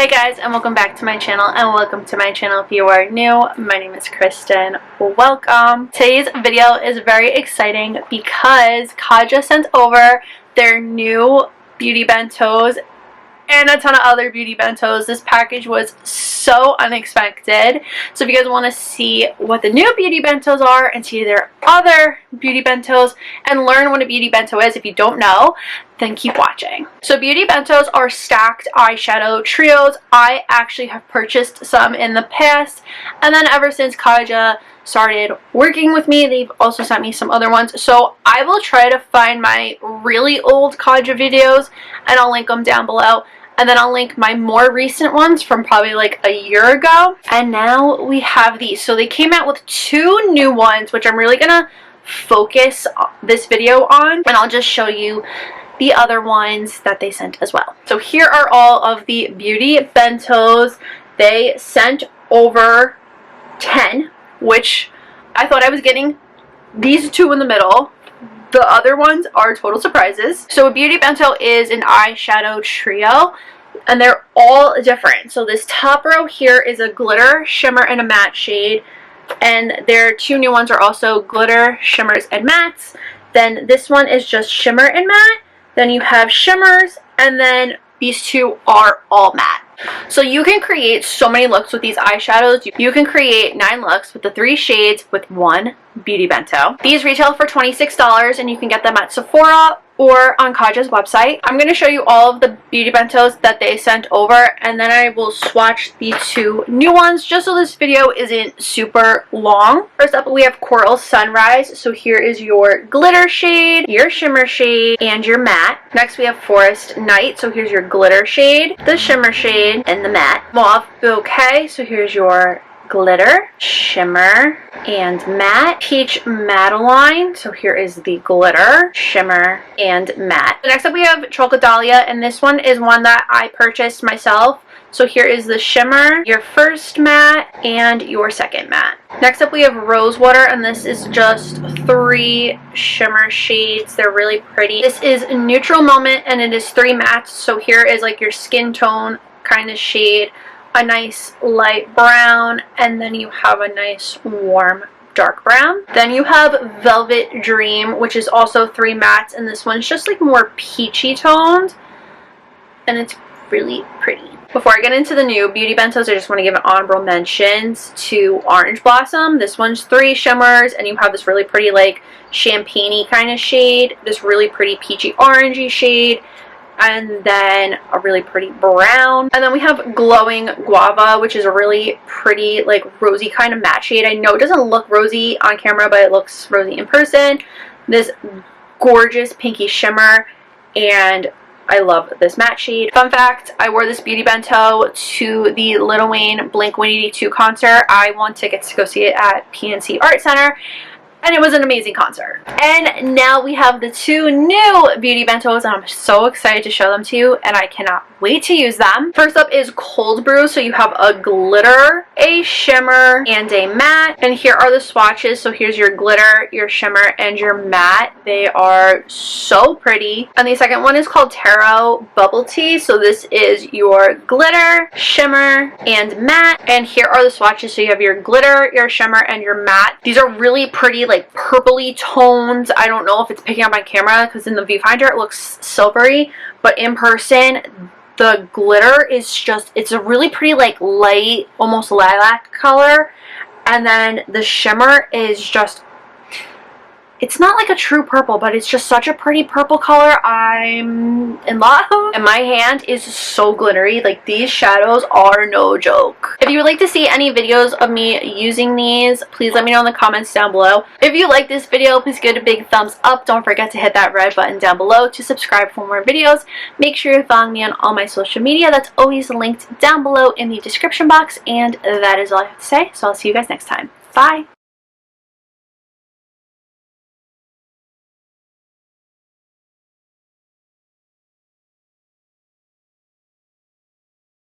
Hey guys, and welcome back to my channel, and welcome to my channel if you are new. My name is Kristen. Welcome. Today's video is very exciting because Kaja sent over their new beauty bentos and a ton of other beauty bentos. This package was so unexpected. So if you guys want to see what the new beauty bentos are and see their other beauty bentos and learn what a beauty bento is if you don't know, then keep watching. So beauty bentos are stacked eyeshadow trios. I actually have purchased some in the past, and then ever since Kaja started working with me, they've also sent me some other ones. So I will try to find my really old Kaja videos and I'll link them down below. And then I'll link my more recent ones from probably like a year ago. And now we have these. So they came out with two new ones, which I'm really gonna focus this video on. And I'll just show you the other ones that they sent as well. So here are all of the beauty bentos. They sent over 10, which I thought I was getting these two in the middle. The other ones are total surprises. So a beauty bento is an eyeshadow trio, and they're all different. So this top row here is a glitter, shimmer, and a matte shade. And their two new ones are also glitter, shimmers, and mattes. Then this one is just shimmer and matte. Then you have shimmers, and then these two are all matte. So you can create so many looks with these eyeshadows. You can create 9 looks with the 3 shades with one beauty bento. These retail for $26, and you can get them at Sephora or on Kaja's website. I'm going to show you all of the beauty bentos that they sent over, and then I will swatch the two new ones just so this video isn't super long. First up, we have Coral Sunrise. So here is your glitter shade, your shimmer shade, and your matte. Next we have Forest Night. So here's your glitter shade, the shimmer shade, and the matte. Mauve Bouquet. So here's your glitter, shimmer, and matte. Peach Madeline. So here is the glitter, shimmer, and matte. Next up we have Chocolate Dahlia, and this one is one that I purchased myself. So here is the shimmer, your first matte, and your second matte. Next up we have Rosewater, and this is just 3 shimmer shades. They're really pretty. This is a Neutral Moment, and it is 3 mattes. So here is like your skin tone kind of shade, a nice light brown, and then you have a nice warm dark brown. Then you have Velvet Dream, which is also 3 mattes, and this one's just like more peachy toned, and it's really pretty. Before I get into the new beauty bentos, I just want to give an honorable mentions to Orange Blossom. This one's 3 shimmers, and you have this really pretty like champagne-y kind of shade, this really pretty peachy orangey shade, and then a really pretty brown. And then we have Glowing Guava, which is a really pretty like rosy kind of matte shade. I know it doesn't look rosy on camera, but it looks rosy in person. This gorgeous pinky shimmer, and I love this matte shade. Fun fact, I wore this beauty bento to the Lil Wayne Blink-182 concert. I won tickets to go see it at PNC Art Center, and it was an amazing concert. And now we have the 2 new beauty bentos, and I'm so excited to show them to you, and I cannot wait to use them. First up is Cold Brew. So you have a glitter, a shimmer, and a matte. And here are the swatches. So here's your glitter, your shimmer, and your matte. They are so pretty. And the second one is called Taro Bubble Tea. So this is your glitter, shimmer, and matte. And here are the swatches. So you have your glitter, your shimmer, and your matte. These are really pretty like purpley tones. I don't know if it's picking up on camera because in the viewfinder it looks silvery, but in person the glitter is just, it's a really pretty like light, almost lilac color, and then the shimmer is just, it's not like a true purple, but it's just such a pretty purple color. I'm in love. And my hand is so glittery. Like, these shadows are no joke. If you would like to see any videos of me using these, please let me know in the comments down below. If you like this video, please give it a big thumbs up. Don't forget to hit that red button down below to subscribe for more videos. Make sure you're following me on all my social media. That's always linked down below in the description box. And that is all I have to say. So I'll see you guys next time. Bye.